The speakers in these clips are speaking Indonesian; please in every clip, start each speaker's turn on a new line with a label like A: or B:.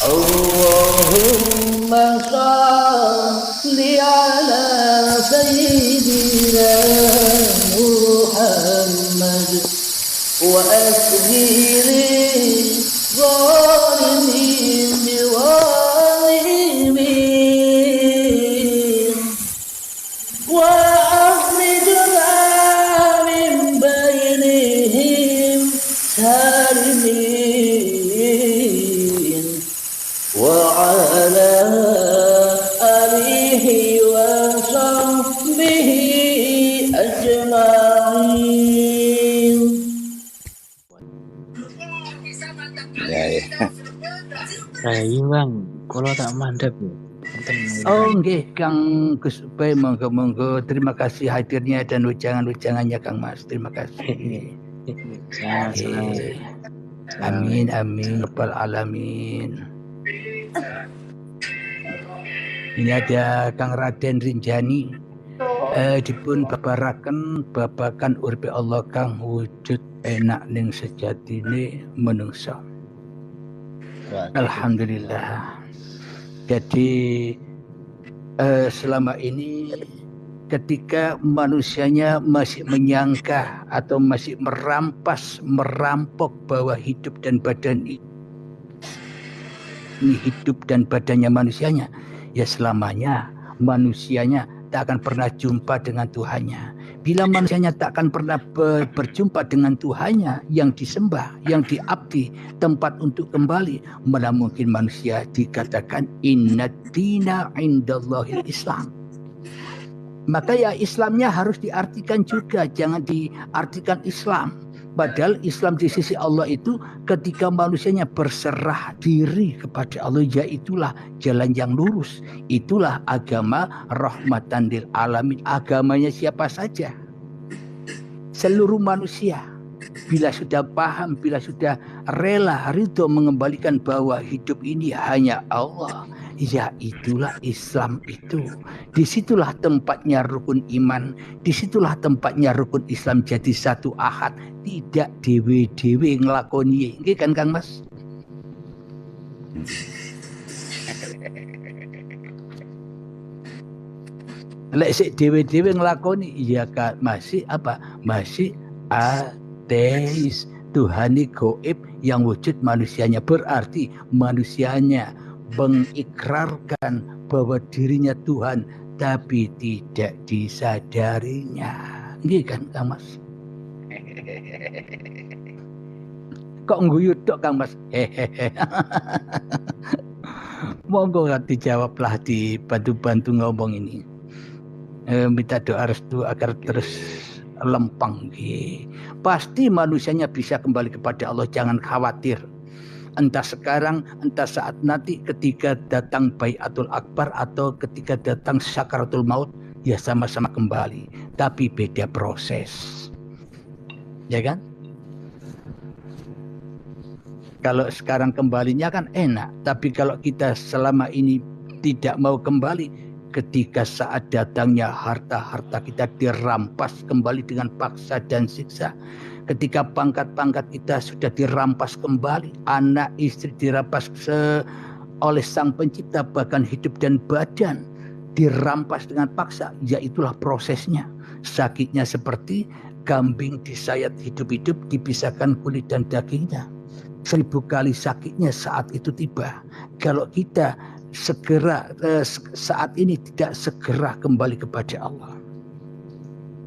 A: Allahumma salli ala sayyidina Muhammad wa asghiri zalimin biwalimin wa akhrijna min bainihim salimin wa ala alihi wa sahbihi ajma'in.
B: Rai Bang, kalau tak mandap ya.
A: Oh nggih Kang Gus Bay, monggo terima kasih hadirnya dan ujangan-ujangannya Kang Mas. Terima kasih. Amin amin rabbal alamin. Ini ada Kang Raden Rinjani dipun babakan uripe Allah kang wujud enak ning sejatine menungso. Alhamdulillah. Jadi selama ini ketika manusianya masih menyangka atau masih merampok bahwa hidup dan badan ini hidup dan badannya manusianya, ya selamanya manusianya tak akan pernah jumpa dengan Tuhannya. Bila manusianya tak akan pernah berjumpa dengan Tuhannya yang disembah, yang diabdi, tempat untuk kembali, mana mungkin manusia dikatakan inna dina indallahil Islam. Maka ya Islamnya harus diartikan juga, jangan diartikan Islam. Padahal Islam di sisi Allah itu ketika manusianya berserah diri kepada Allah, yaitulah jalan yang lurus. Itulah agama rahmatan lil alamin. Agamanya siapa saja, seluruh manusia. Bila sudah paham, bila sudah rela, ridho mengembalikan bahwa hidup ini hanya Allah, ya itulah Islam itu. Disitulah tempatnya rukun iman, disitulah tempatnya rukun Islam jadi satu ahad, tidak dewe-dewe ngelakoni. Nggih kan Kang Mas? Lek sik dewe-dewe ngelakoni, ya kan masih apa? Masih ateis. Tuhani gaib yang wujud manusianya, berarti manusianya mengikrarkan bahwa dirinya Tuhan tapi tidak disadarinya. Nggih kan Kang Mas? Kok ngguyu tok Kang Mas? Monggo dijawablah, dibantu-bantu ngomong ini. Minta doa restu agar terus lempeng. Pasti manusianya bisa kembali kepada Allah, jangan khawatir. Entah sekarang, entah saat nanti ketika datang Baiatul Akbar atau ketika datang Sakaratul Maut, ya sama-sama kembali. Tapi beda proses. Ya kan? Kalau sekarang kembalinya kan enak. Tapi kalau kita selama ini tidak mau kembali, ketika saat datangnya harta-harta kita dirampas kembali dengan paksa dan siksa. Ketika pangkat-pangkat kita sudah dirampas kembali, anak istri dirampas oleh Sang Pencipta, bahkan hidup dan badan dirampas dengan paksa, yaitulah prosesnya. Sakitnya seperti kambing disayat hidup-hidup, dipisahkan kulit dan dagingnya. 1000 kali sakitnya saat itu tiba. Kalau kita segera saat ini tidak segera kembali kepada Allah.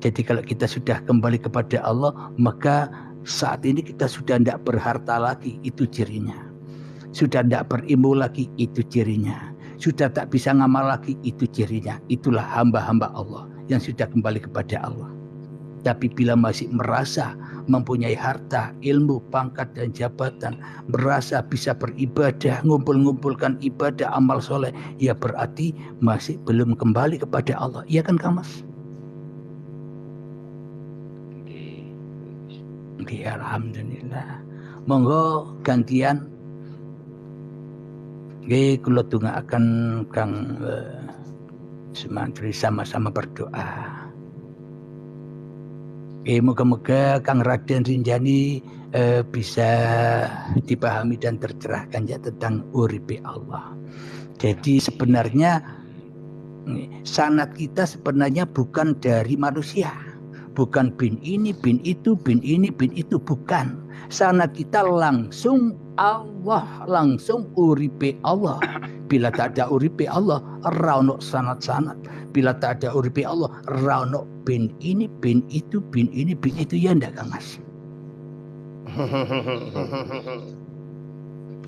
A: Jadi kalau kita sudah kembali kepada Allah, maka saat ini kita sudah tidak berharta lagi, itu cirinya. Sudah tidak berilmu lagi, itu cirinya. Sudah tak bisa ngamal lagi, itu cirinya. Itulah hamba-hamba Allah yang sudah kembali kepada Allah. Tapi bila masih merasa mempunyai harta, ilmu, pangkat dan jabatan, merasa bisa beribadah, ngumpul-ngumpulkan ibadah, amal soleh, ya berarti masih belum kembali kepada Allah. Iya kan Kang Mas? Oke, alhamdulillah. Monggo gantian. Oke, kula tungaaken Kang Sumantri sama-sama berdoa. Moga-moga Kang Raden Rinjani bisa dipahami dan tercerahkan ya tentang uripe Allah. Jadi sebenarnya sanad kita sebenarnya bukan dari manusia. Bukan bin ini, bin itu, bin ini, bin itu, bukan. Sanad kita langsung Allah, langsung uripe Allah. Bila tak ada uripe Allah, ra ono sanad-sanad. Bila tak ada uripe Allah, ra ono bin ini, bin itu, bin ini, bin itu, ya ndak Kang Mas?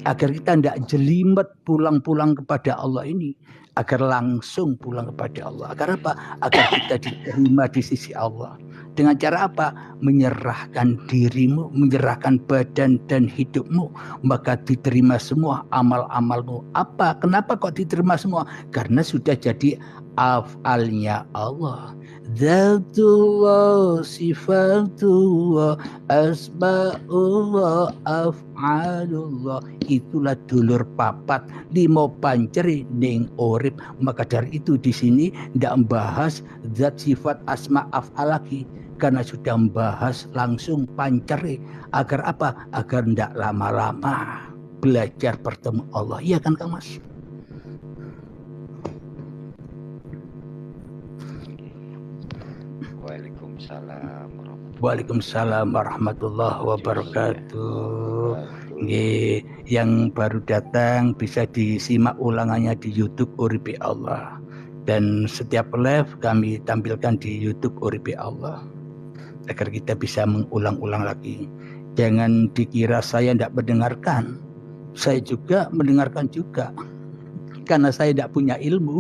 A: Agar kita ndak jelimet pulang-pulang kepada Allah ini, agar langsung pulang kepada Allah. Agar apa? Agar kita diterima di sisi Allah. Dengan cara apa? Menyerahkan dirimu, menyerahkan badan dan hidupmu, maka diterima semua amal-amalmu. Apa? Kenapa kok diterima semua? Karena sudah jadi af'alnya Allah. Zatullah, sifatullah, asma'ullah, af'alullah. Itulah dulur papat limo panceri ning urip. Maka dari itu di sini ndak membahas zat sifat asma af'al lagi, karena sudah membahas langsung panceri. Agar apa? Agar ndak lama-lama belajar bertemu Allah. Iya kan Kang Mas? Waalaikumsalam warahmatullahi wabarakatuh. Yang baru datang bisa disimak ulangannya di YouTube Uripe Allah. Dan setiap live kami tampilkan di YouTube Uripe Allah, agar kita bisa mengulang-ulang lagi. Jangan dikira saya tidak mendengarkan. Saya juga mendengarkan juga. Karena saya tidak punya ilmu.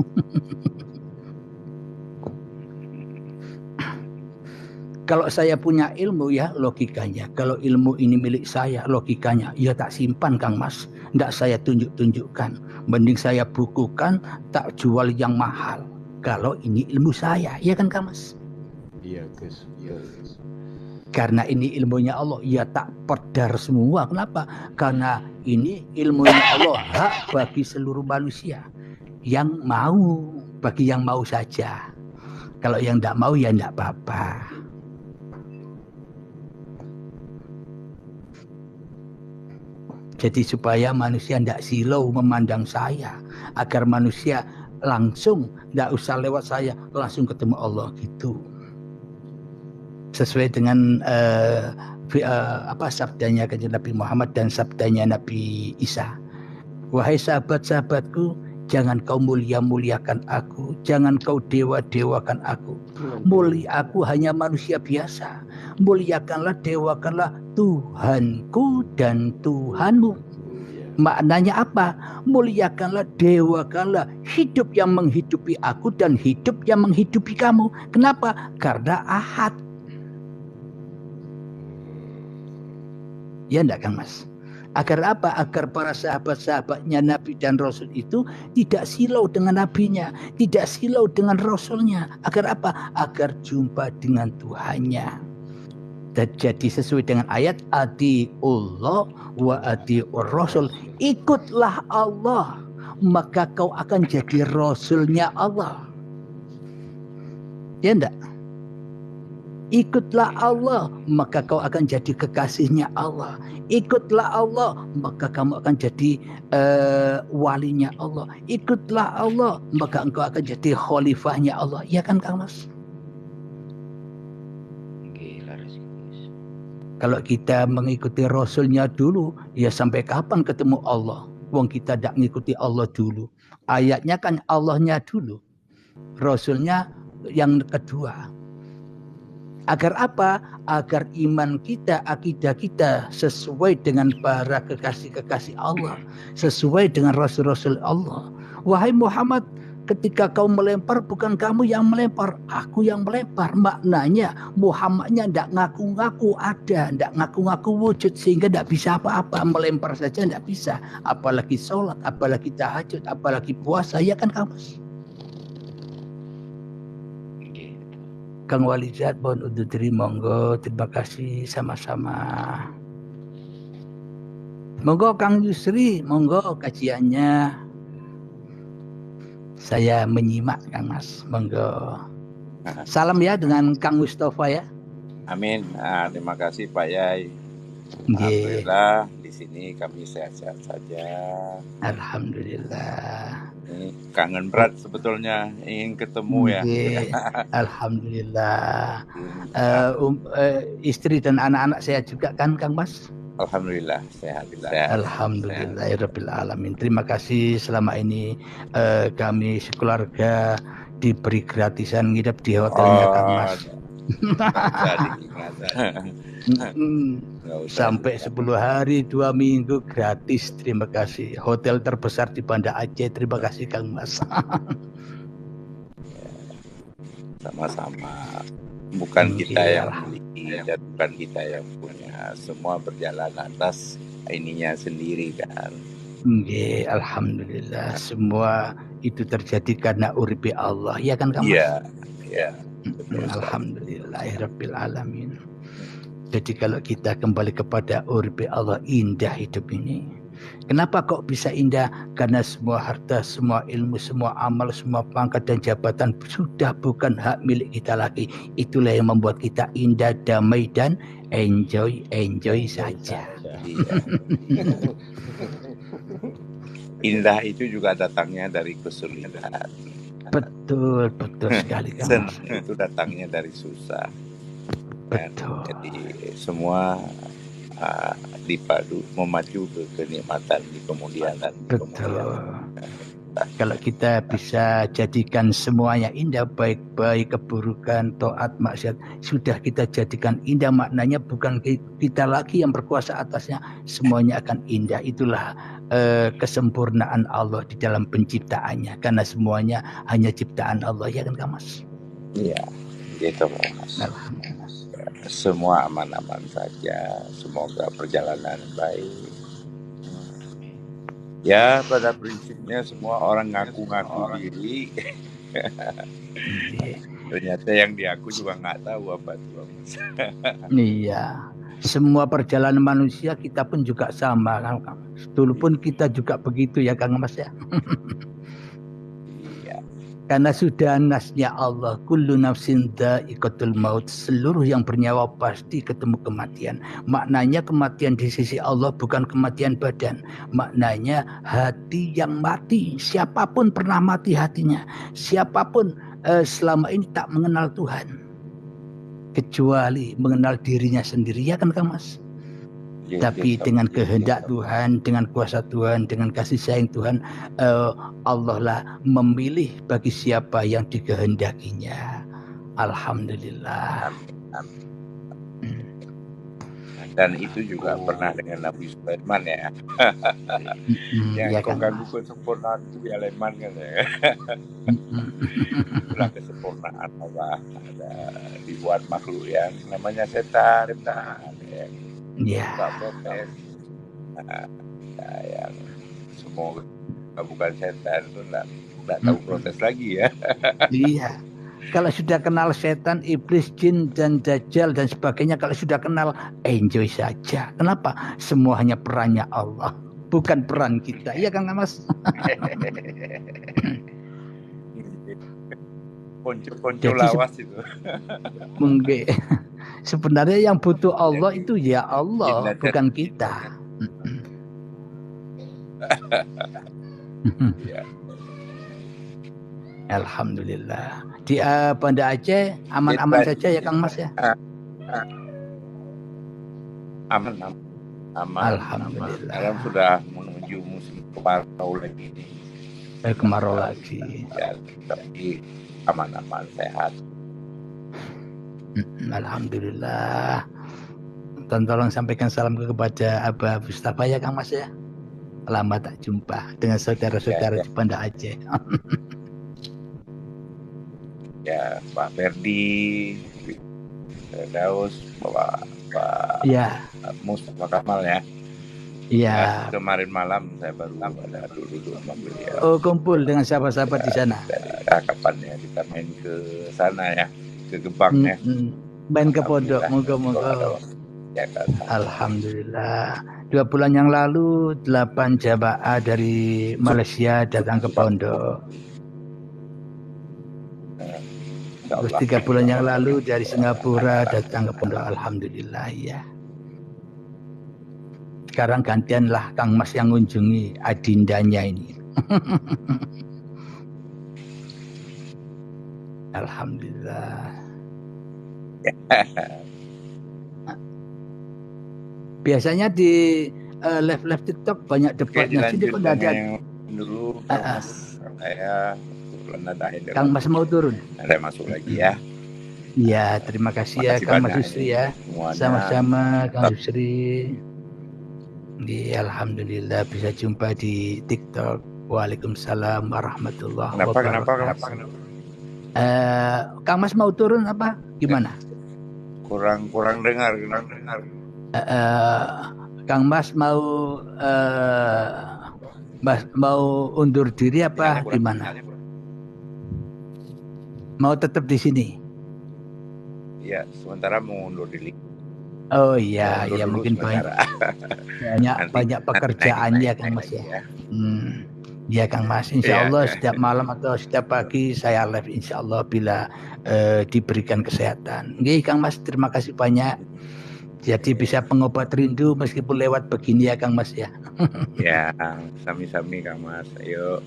A: Kalau saya punya ilmu ya logikanya. Kalau ilmu ini milik saya, logikanya ya tak simpan Kang Mas. Tidak saya tunjuk-tunjukkan. Mending saya bukukan, tak jual yang mahal. Kalau ini ilmu saya, ya kan Kang Mas?
C: Iya Gus.
A: Karena ini ilmunya Allah, ya tak perdar semua. Kenapa? Karena ini ilmunya Allah, hak bagi seluruh manusia. Yang mau, bagi yang mau saja. Kalau yang tidak mau ya tidak apa-apa. Jadi supaya manusia tidak silau memandang saya, agar manusia langsung tidak usah lewat saya, langsung ketemu Allah gitu. Sesuai dengan sabdanya kanjeng Nabi Muhammad dan sabdanya Nabi Isa. Wahai sahabat-sahabatku, jangan kau mulia-muliakan aku, jangan kau dewa-dewakan aku. Mulia aku hanya manusia biasa. Muliakanlah, dewakanlah Tuhanku dan Tuhanmu. Maknanya apa? Muliakanlah, dewakanlah hidup yang menghidupi aku dan hidup yang menghidupi kamu. Kenapa? Karena ahad. Ya enggak Kang Mas? Agar apa? Agar para sahabat-sahabatnya Nabi dan Rasul itu tidak silau dengan Nabinya, tidak silau dengan Rasulnya. Agar apa? Agar jumpa dengan Tuhannya. Jadi sesuai dengan ayat atiullah wa atiur rasul, ikutlah Allah maka kau akan jadi rasulnya Allah. Ya enggak? Ikutlah Allah maka kau akan jadi kekasihnya Allah. Ikutlah Allah maka kamu akan jadi walinya Allah. Ikutlah Allah maka engkau akan jadi khalifahnya Allah. Ya kan Kang Mas? Kalau kita mengikuti Rasulnya dulu, ya sampai kapan ketemu Allah? Wong kita tidak mengikuti Allah dulu. Ayatnya kan Allahnya dulu. Rasulnya yang kedua. Agar apa? Agar iman kita, akidah kita sesuai dengan para kekasih-kekasih Allah. Sesuai dengan Rasul-Rasul Allah. Wahai Muhammad, ketika kau melempar, bukan kamu yang melempar, aku yang melempar. Maknanya Muhammadnya tidak ngaku-ngaku ada, tidak ngaku-ngaku wujud, sehingga tidak bisa apa-apa. Melempar saja tidak bisa. Apalagi sholat, apalagi tahajud, apalagi puasa. Ya kan Kang Mas? Kang Walizat, mohon undur diri, monggo. Terima kasih sama-sama. Monggo Kang Yusri, monggo kajiannya. Saya menyimak Kang Mas, monggo. Salam ya dengan Kang Mustafa ya.
C: Amin. Terima kasih Pak Yai.
A: Nggih.
C: Alhamdulillah di sini kami sehat-sehat saja.
A: Alhamdulillah.
C: Ini kangen berat sebetulnya ingin ketemu ya.
A: Nggih. Alhamdulillah.
C: Ingin,
A: Istri dan anak-anak sehat juga kan Kang Mas?
C: Alhamdulillah sehat.
A: Alhamdulillahirabbil alamin. Terima kasih selama ini kami sekeluarga diberi gratisan nginep di hotelnya Kang Mas. Sampai 10 hari 2 minggu gratis. Terima kasih. Hotel terbesar di Banda Aceh. Terima kasih Kang Mas.
C: Sama-sama. Bukan kita yang beli dan bukan kita yang punya. Semua berjalan atas ininya sendiri kan.
A: Nggih, alhamdulillah. Semua itu terjadi karena uripi Allah. Ya kan Kang Mas?
C: Iya.
A: Alhamdulillahirabbil alamin. Jadi kalau kita kembali kepada uripi Allah, indah hidup ini. Kenapa kok bisa indah? Karena semua harta, semua ilmu, semua amal, semua pangkat dan jabatan sudah bukan hak milik kita lagi. Itulah yang membuat kita indah, damai dan enjoy saja.
C: Indah itu juga datangnya dari kesulitan.
A: Betul sekali Kang.
C: Senang itu datangnya dari susah.
A: Betul.
C: Jadi semua dipadu memacu ke kenikmatan di kemudian.
A: Betul. Kalau kita bisa jadikan semuanya indah, baik-baik, keburukan, taat, maksiat, sudah kita jadikan indah, maknanya bukan kita lagi yang berkuasa atasnya, semuanya akan indah. Itulah kesempurnaan Allah di dalam penciptaannya, karena semuanya hanya ciptaan Allah, ya kan Kang Mas?
C: Iya, gitu Mas. Semua aman-aman saja, semoga perjalanan baik. Ya, pada prinsipnya semua orang ngaku-ngaku diri. Ternyata yang diaku juga nggak tahu apa itu.
A: Iya. Semua perjalanan manusia kita pun juga sama kan. Dulu pun kita juga begitu ya Kang Mas ya.
C: Iya.
A: Karena sudah nasnya Allah, kullu nafsin dha'iqatul maut, seluruh yang bernyawa pasti ketemu kematian. Maknanya kematian di sisi Allah bukan kematian badan. Maknanya hati yang mati. Siapapun pernah mati hatinya. Siapapun selama ini tak mengenal Tuhan, kecuali mengenal dirinya sendiri, ya kan Kang Mas? Tapi dengan kehendak Tuhan, dengan kuasa Tuhan, dengan kasih sayang Tuhan, Allah lah memilih bagi siapa yang dikehendakinya. Alhamdulillah.
C: Dan itu juga pernah dengan Nabi Sulaiman ya. Yang kau ganggu kesempurnaan itu ya Sulaiman kan ya. Itulah kesempurnaan Allah. Ada dibuat makhluk yang namanya setan.
A: Ya.
C: Protes. Yang semoga bukan setan itu nggak tahu protes lagi ya.
A: Iya. Kalau sudah kenal setan, iblis, jin, dan dajjal dan sebagainya, kalau sudah kenal, enjoy saja. Kenapa? Semua hanya perannya Allah, bukan peran kita. Iya Kang Mas?
C: Ponco lawas itu.
A: Mungkin sebenarnya yang butuh Allah itu ya Allah, bukan kita. Alhamdulillah. Di Banda Aceh aman-aman saja ya Kang Mas ya?
C: Aman.
A: Alhamdulillah.
C: Sekarang sudah menuju musim kemarau lagi.
A: Kemarau lagi.
C: Ya, tapi aman-aman sehat.
A: Alhamdulillah. Dan tolong sampaikan salam kepada Abah Mustafa ya Kang Mas ya. Lama tak jumpa dengan saudara-saudara di Banda Aceh.
C: Ya, Pak Ferdi, Daus, Pak Mustafa Kamal ya.
A: Iya.
C: Kemarin malam saya baru ada dulu sama beliau.
A: Oh, kumpul dengan sahabat-sahabat di sana.
C: Kapannya kita main ke sana ya, ke Gebang ya.
A: Main ke pondok, moga-moga.
C: Ya, kan.
A: Alhamdulillah. 2 bulan yang lalu 8 jamaah dari Malaysia datang ke pondok. Terus 3 bulan yang lalu dari Singapura datang ke pondok, alhamdulillah ya. Sekarang gantianlah Kang Mas yang mengunjungi adindanya ini. Alhamdulillah. Biasanya di live TikTok banyak debatnya. Sini kok ada
C: dulu saya
A: Kang Mas mau turun.
C: Ada masuk lagi ya.
A: Iya, terima kasih ya Kang Mas Yusri ya. Sama-sama Kang Yusri. Alhamdulillah bisa jumpa di TikTok. Waalaikumsalam warahmatullahi wabarakatuh. Kenapa? Kang Mas mau turun apa? Gimana?
C: Kurang dengar.
A: Kang Mas mau undur diri apa gimana? Mau tetap di sini?
C: Iya, sementara mau undur diri.
A: Oh iya, ya mungkin banyak pekerjaannya Kang Mas ya. Ya Kang Mas, insya Allah setiap malam atau setiap pagi saya live insya Allah bila diberikan kesehatan. Oke Kang Mas, terima kasih banyak. Jadi bisa pengobat rindu meskipun lewat begini ya Kang Mas ya.
C: Ya, sami-sami Kang Mas. Ayo.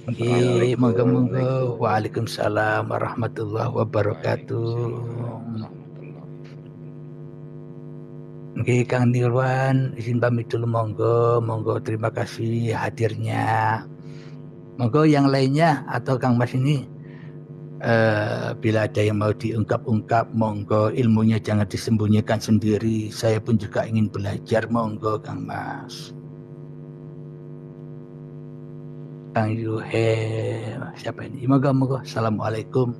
A: Monggo. Waalaikumsalam warahmatullahi wabarakatuh. Oke, Kang Nirwan, izin pamit dulu monggo terima kasih hadirnya. Monggo yang lainnya atau Kang Mas ini bila ada yang mau diungkap-ungkap, monggo ilmunya jangan disembunyikan sendiri. Saya pun juga ingin belajar, monggo Kang Mas. Kang Yuhe, siapa ini? Monggo. Assalamualaikum.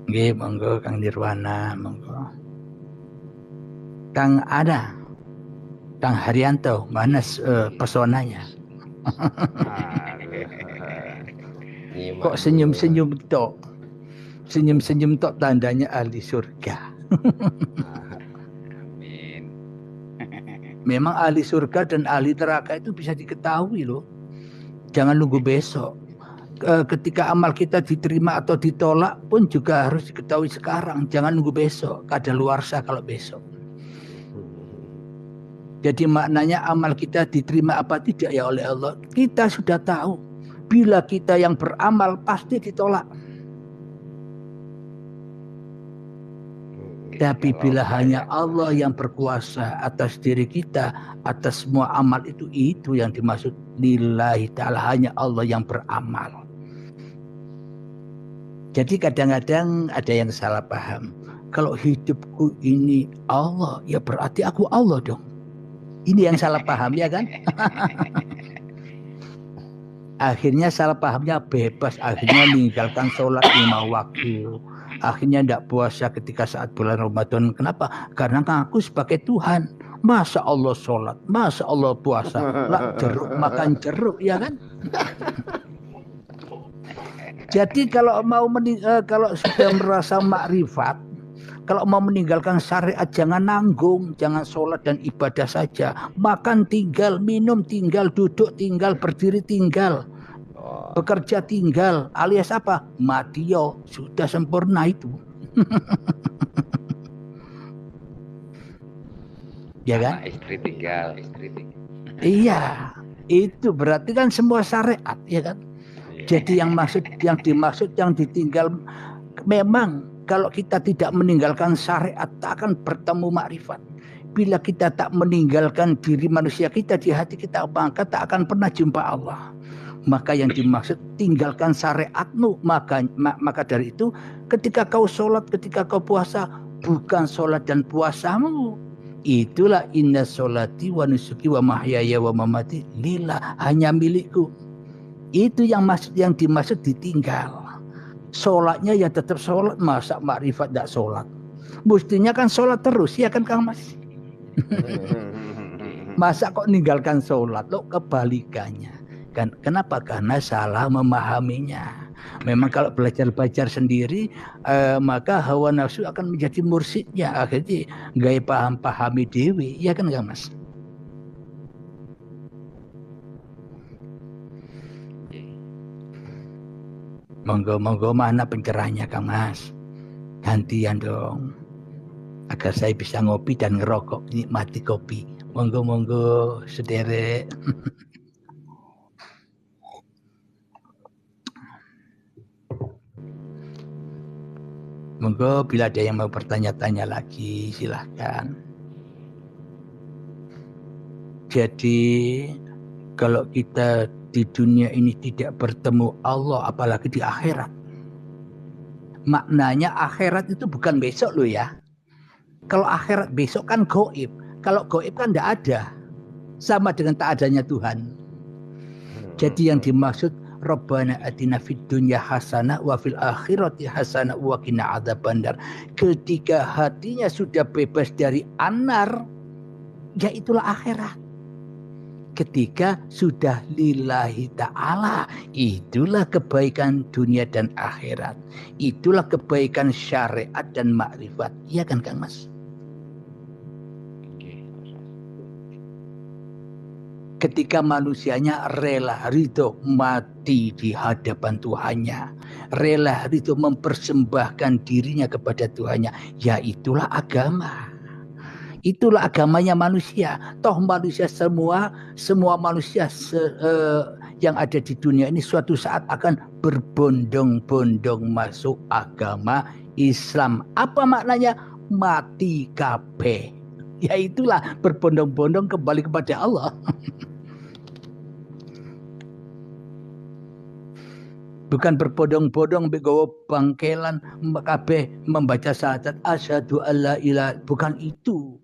A: Oke, monggo Kang Nirwana, monggo. Kang Ada, Kang Haryanto, mana pesonanya? Kok senyum-senyum tok? Senyum-senyum tok tandanya ahli surga.
C: Amin.
A: Memang ahli surga dan ahli neraka itu bisa diketahui loh. Jangan nunggu besok. Ketika amal kita diterima atau ditolak pun juga harus diketahui sekarang. Jangan nunggu besok. Kadaluarsa kalau besok. Jadi maknanya amal kita diterima apa tidak ya oleh Allah. Kita sudah tahu. Bila kita yang beramal pasti ditolak. Tapi bila hanya Allah yang berkuasa atas diri kita, atas semua amal itu yang dimaksud lillahi ta'ala, hanya Allah yang beramal. Jadi kadang-kadang ada yang salah paham. Kalau hidupku ini Allah, ya berarti aku Allah dong. Ini yang salah paham ya kan? Akhirnya salah pahamnya bebas. Akhirnya meninggalkan sholat 5 waktu. Akhirnya tidak puasa ketika saat bulan Ramadan. Kenapa? Karena aku sebagai Tuhan. Masa Allah sholat, masa Allah puasa. Lah jeruk makan jeruk ya kan? Jadi kalau kalau sudah merasa makrifat, kalau mau meninggalkan syariat jangan nanggung, jangan sholat dan ibadah saja. Makan tinggal, minum tinggal, duduk tinggal, berdiri tinggal, bekerja tinggal, alias apa? Matio, sudah sempurna itu. Ya kan?
C: Istri tinggal.
A: Iya, itu berarti kan semua syariat, ya kan? Jadi yang dimaksud yang ditinggal, memang kalau kita tidak meninggalkan syariat tak akan bertemu makrifat. Bila kita tak meninggalkan diri manusia kita di hati kita, maka tak akan pernah jumpa Allah. Maka yang dimaksud tinggalkan syariatmu. Maka dari itu ketika kau sholat, ketika kau puasa, bukan sholat dan puasamu. Itulah inna sholati wa nusuki wa mahyaya wa mamati lillah, hanya milikku. Itu yang dimaksud ditinggal. Sholatnya ya tetap sholat, masa makrifat tidak sholat. Mestinya kan sholat terus, ya kan Kang Mas? Masa kok ninggalkan sholat? Loh kebalikannya. Kenapa? Karena salah memahaminya. Memang kalau belajar sendiri, maka hawa nafsu akan menjadi mursidnya. Akhirnya gaya pahami dewi, ya kan Kang Mas? Monggo mana pencerahnya Kang Mas? Gantian dong. Agar saya bisa ngopi dan ngerokok, nikmati kopi. Monggo sederek. Monggo bila ada yang mau bertanya-tanya lagi silahkan. Jadi kalau kita di dunia ini tidak bertemu Allah apalagi di akhirat. Maknanya akhirat itu bukan besok loh ya. Kalau akhirat besok kan gaib. Kalau gaib kan tidak ada. Sama dengan tak adanya Tuhan. Jadi yang dimaksud Rabbana atina fid dunya hasanah wa fil akhirati hasanah wa qina adzabannar. Ketika hatinya sudah bebas dari anar, ya itulah akhirat. Ketika sudah lillahi ta'ala, itulah kebaikan dunia dan akhirat. Itulah kebaikan syariat dan makrifat. Iya kan Kang Mas? Ketika manusianya rela ridho mati di hadapan Tuhannya, rela ridho mempersembahkan dirinya kepada Tuhannya, ya itulah agama. Itulah agamanya manusia. Toh manusia semua manusia yang ada di dunia ini suatu saat akan berbondong-bondong masuk agama Islam. Apa maknanya? Mati kabeh. Ya itulah berbondong-bondong kembali kepada Allah. Bukan berbondong-bondong begawa bangkelan kabeh membaca syahadat asyhadu alla ilaha, bukan itu.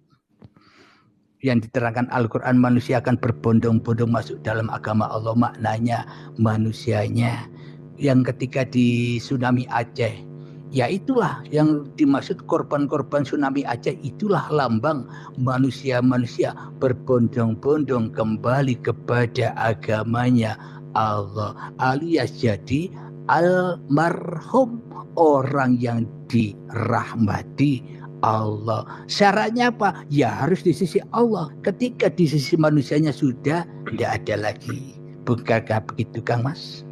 A: Yang diterangkan Al-Quran, manusia akan berbondong-bondong masuk dalam agama Allah. Maknanya manusianya yang ketika di tsunami Aceh, ya itulah yang dimaksud korban-korban tsunami Aceh. Itulah lambang manusia-manusia berbondong-bondong kembali kepada agamanya Allah, alias jadi almarhum, orang yang dirahmati Allah. Syaratnya apa? Ya harus di sisi Allah. Ketika di sisi manusianya sudah tidak ada lagi. Bukankah begitu Kang Mas?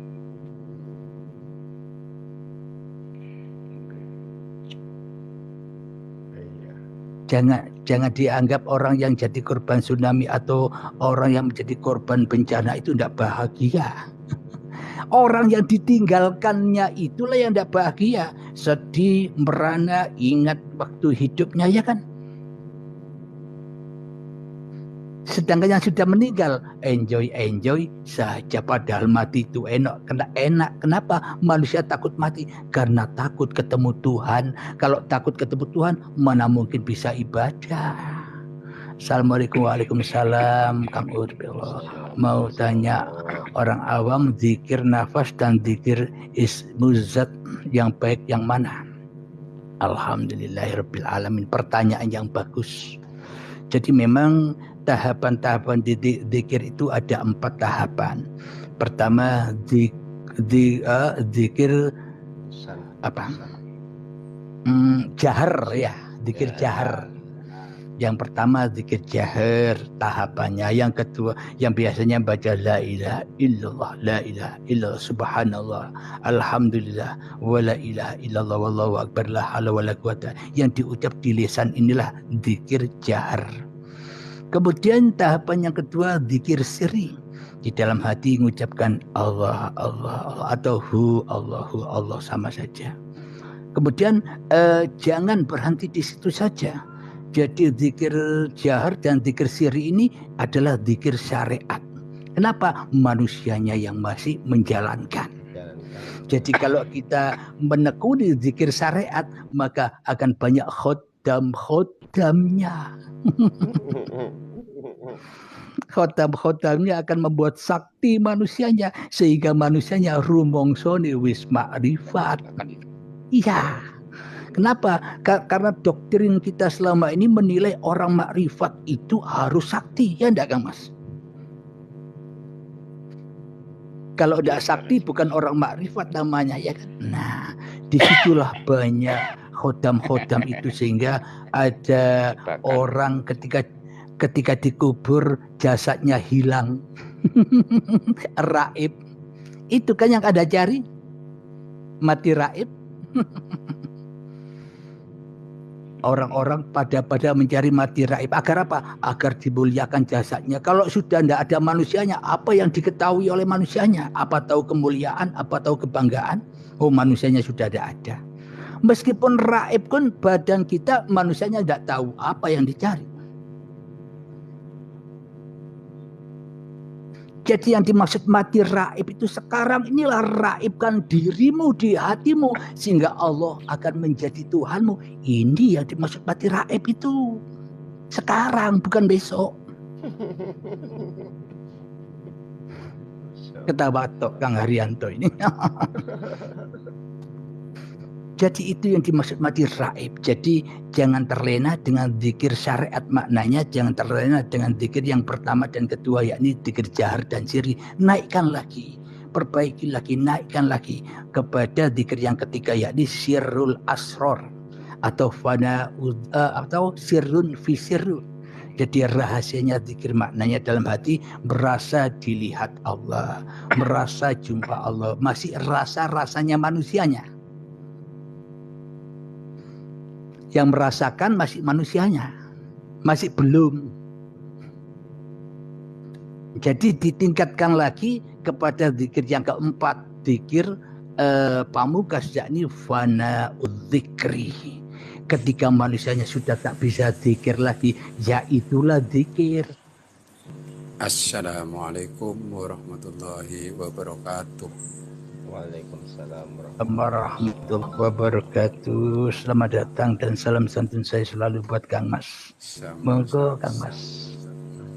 A: Jangan dianggap orang yang jadi korban tsunami atau orang yang menjadi korban bencana itu tidak bahagia. Orang yang ditinggalkannya itulah yang tidak bahagia. Sedih, merana, ingat waktu hidupnya, ya kan? Sedangkan yang sudah meninggal, enjoy saja. Padahal mati itu enak. Kenapa? Manusia takut mati karena takut ketemu Tuhan. Kalau takut ketemu Tuhan, mana mungkin bisa ibadah. Assalamualaikum waalaikumsalam Kang Urbil. Mau tanya, orang awam zikir nafas dan zikir ismuzat yang baik yang mana? Alhamdulillahirabbil alamin. Pertanyaan yang bagus. Jadi memang tahapan-tahapan di zikir itu ada 4 tahapan. Pertama zikir apa? Jahar ya, zikir jahar. Yang pertama zikir jahar tahapannya. Yang kedua yang biasanya baca la ilaha illallah, la ilaha illallah, subhanallah, alhamdulillah, wa la ilaha illallah, wallahu akbar, la haula wala quwata. Yang diucap di lisan inilah zikir jahar. Kemudian tahapan yang kedua zikir sirri. Di dalam hati mengucapkan Allah, Allah, Allah atau hu, Allahu, Allah sama saja. Kemudian jangan berhenti di situ saja. Jadi zikir jahar dan zikir sirri ini adalah zikir syariat. Kenapa? Manusianya yang masih menjalankan. Jadi kalau kita menekuni zikir syariat, maka akan banyak khotam-khotamnya. Khotam-khotamnya akan membuat sakti manusianya, sehingga manusianya rumongsone wis makrifat. Iya. Kenapa? Karena doktrin kita selama ini menilai orang makrifat itu harus sakti, ya enggak Kang Mas? Kalau tidak sakti bukan orang makrifat namanya, ya kan? Nah, disitulah banyak khotam-khotam itu, sehingga ada orang ketika dikubur jasadnya hilang. Raib. Itu kan yang ada cari. mati raib. Orang-orang pada mencari mati raib. Agar apa? Agar dimuliakan jasadnya. Kalau sudah tidak ada manusianya, apa yang diketahui oleh manusianya? Apa tahu kemuliaan? Apa tahu kebanggaan? Oh, manusianya sudah tidak ada. Meskipun raib pun badan kita, manusianya tidak tahu apa yang dicari. Jadi yang dimaksud mati raib itu sekarang inilah raibkan dirimu di hatimu sehingga Allah akan menjadi Tuhanmu. Ini yang dimaksud mati raib itu. Sekarang bukan besok. Ketawa tok Kang Haryanto ini. Jadi itu yang dimaksud mati raib. Jadi jangan terlena dengan zikir syariat maknanya. Jangan terlena dengan zikir yang pertama dan kedua, yakni zikir jahar dan sirri. Naikkan lagi, perbaiki lagi, naikkan lagi kepada zikir yang ketiga, yakni sirrul asror atau atau sirrun fi sirrun. Jadi rahasianya zikir maknanya dalam hati, merasa dilihat Allah, merasa jumpa Allah, masih rasanya manusianya. Yang merasakan masih manusianya, masih belum. Jadi ditingkatkan lagi kepada zikir yang keempat, zikir pamungkas, yakni fana udzikri. Ketika manusianya sudah tak bisa zikir lagi, yaitulah zikir.
D: Assalamualaikum warahmatullahi wabarakatuh.
B: Waalaikumsalam
A: warahmatullahi wabarakatuh. Selamat datang dan salam santun saya selalu buat Kang Mas. Monggo Kang Mas,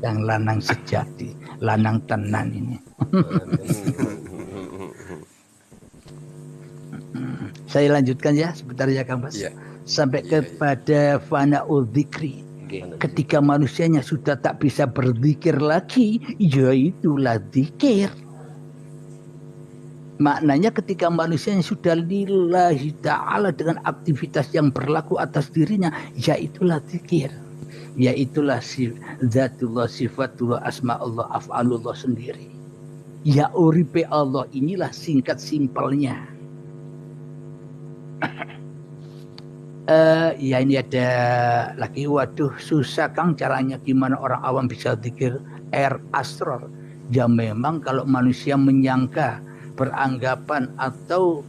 A: yang lanang sejati, lanang tenan ini. Saya lanjutkan ya sebentar ya Kang Mas. Sampai kepada fana'ul dzikri. Ketika manusianya sudah tak bisa berzikir lagi, yaitulah zikir. Maknanya ketika manusianya sudah lillahi ta'ala dengan aktivitas yang berlaku atas dirinya, yaitulah zikir. Yaitulah zatullah, sifatullah, asma'ullah, af'alullah sendiri. Ya uripe Allah, inilah singkat simpelnya. Ya ini ada lagi, waduh susah Kang caranya gimana orang awam bisa zikir asror. Ya memang kalau manusia menyangka, beranggapan atau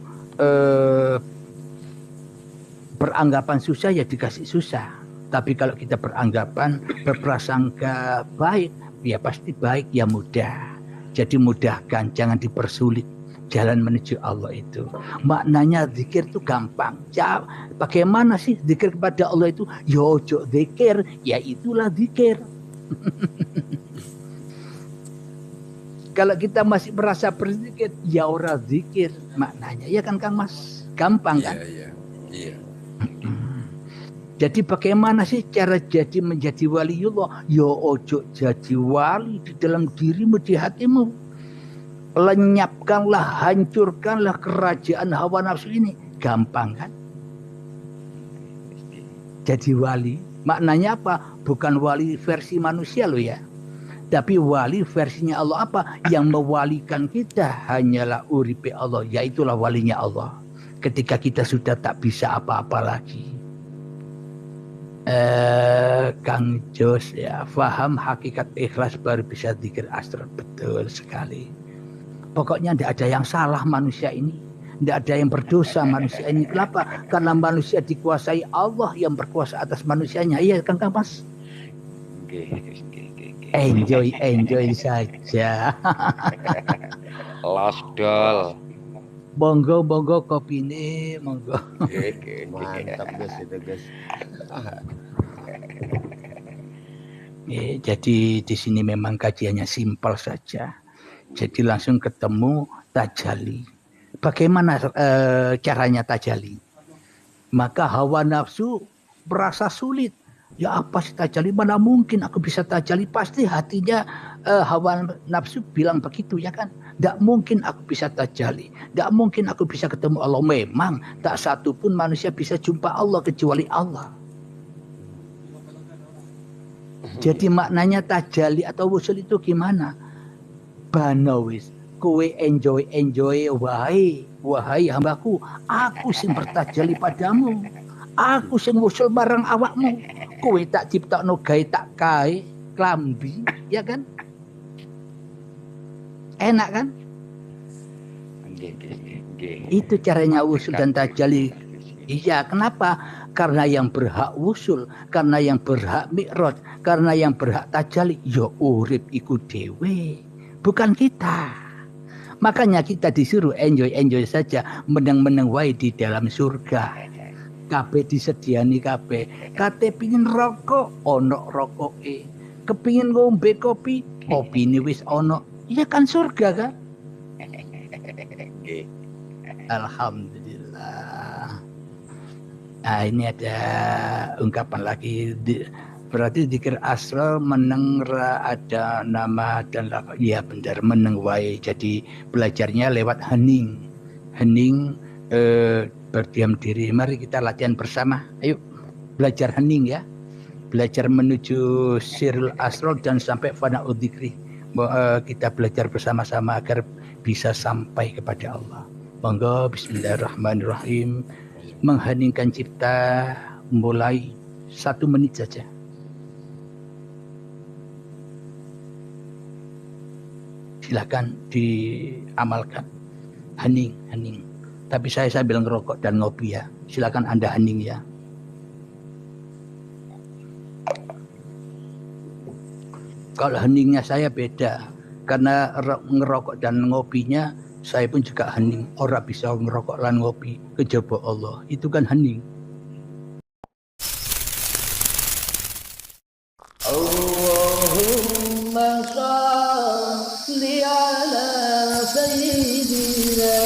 A: beranggapan susah ya dikasih susah. Tapi kalau kita beranggapan, berprasangka baik, ya pasti baik, ya mudah. Jadi mudahkan, jangan dipersulit jalan menuju Allah itu. Maknanya zikir itu gampang. Ya, bagaimana sih zikir kepada Allah itu? Ya ojo zikir, ya itulah zikir. Kalau kita masih merasa berzikir, ya ora zikir maknanya, ya kan Kang Mas? Gampang kan?
D: Iya.
A: Jadi bagaimana sih cara jadi menjadi waliullah? Ya ojo jadi wali di dalam dirimu, di hatimu. Lenyapkanlah, hancurkanlah kerajaan hawa nafsu ini. Gampang kan? Jadi wali, maknanya apa? Bukan wali versi manusia loh ya. Tapi wali versinya Allah apa? Yang mewalikan kita hanyalah uripe Allah, yaitulah walinya Allah. Ketika kita sudah tak bisa apa-apa lagi. Kang Jos ya, faham hakikat ikhlas baru bisa zikir asrar. Betul sekali. Pokoknya tidak ada yang salah manusia ini. Tidak ada yang berdosa manusia ini. Kenapa? Karena manusia dikuasai Allah yang berkuasa atas manusianya. Iya Kang Mas? Enjoy saja.
C: Lost doll.
A: Monggo kopi ini, monggo.
B: Mantap guys itu guys.
A: Jadi di sini memang kajiannya simpel saja. Jadi langsung ketemu tajalli. Bagaimana caranya tajalli? Maka hawa nafsu merasa sulit. Ya apa sih tajalli? Mana mungkin aku bisa tajalli? Pasti hatinya hawa nafsu bilang begitu ya kan? Tidak mungkin aku bisa tajalli. Tidak mungkin aku bisa ketemu Allah. Memang tak satu pun manusia bisa jumpa Allah kecuali Allah. Jadi maknanya tajalli atau wusul itu gimana? Banawis kowe enjoy wahai hambaku, aku sing bertajalli padamu, aku sing wusul marang awakmu, kowe tak ciptakno gawe tak kae klambi, ya kan? Enak kan? Itu caranya wusul dan tajalli. Iya, kenapa? Karena yang berhak wusul, karena yang berhak mi'raj, karena yang berhak tajalli ya urip iku dhewe, bukan kita. Makanya kita disuruh enjoy saja, meneng-meneng wae di dalam surga. Kabeh disediani kabeh. Kate pingin rokok, ono rokoke. Kepingin ngombe kopi, kopine wis ono. Iya kan surga kan? Alhamdulillah. Nah, ini ada ungkapan lagi. Berarti zikir asrar meneng ada nama dan lafaz. Ya benar, meneng wae. Jadi belajarnya lewat hening. Hening berdiam diri. Mari kita latihan bersama. Ayo belajar hening ya. Belajar menuju sirul asrar dan sampai fana'ud dzikri. Kita belajar bersama-sama agar bisa sampai kepada Allah. Monggo bismillahirrahmanirrahim. Mengheningkan cipta mulai 1 menit saja. Silakan diamalkan. Hening. Tapi saya sambil ngerokok dan ngopi ya. Silakan Anda hening ya. Kalau heningnya saya beda. Karena ngerokok dan ngopinya saya pun juga hening. Orang bisa ngerokok lan ngopi kejaba Allah. Itu kan hening. Allahumma shalli ala sayyidina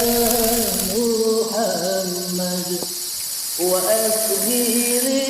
A: Muhammad wa asghiri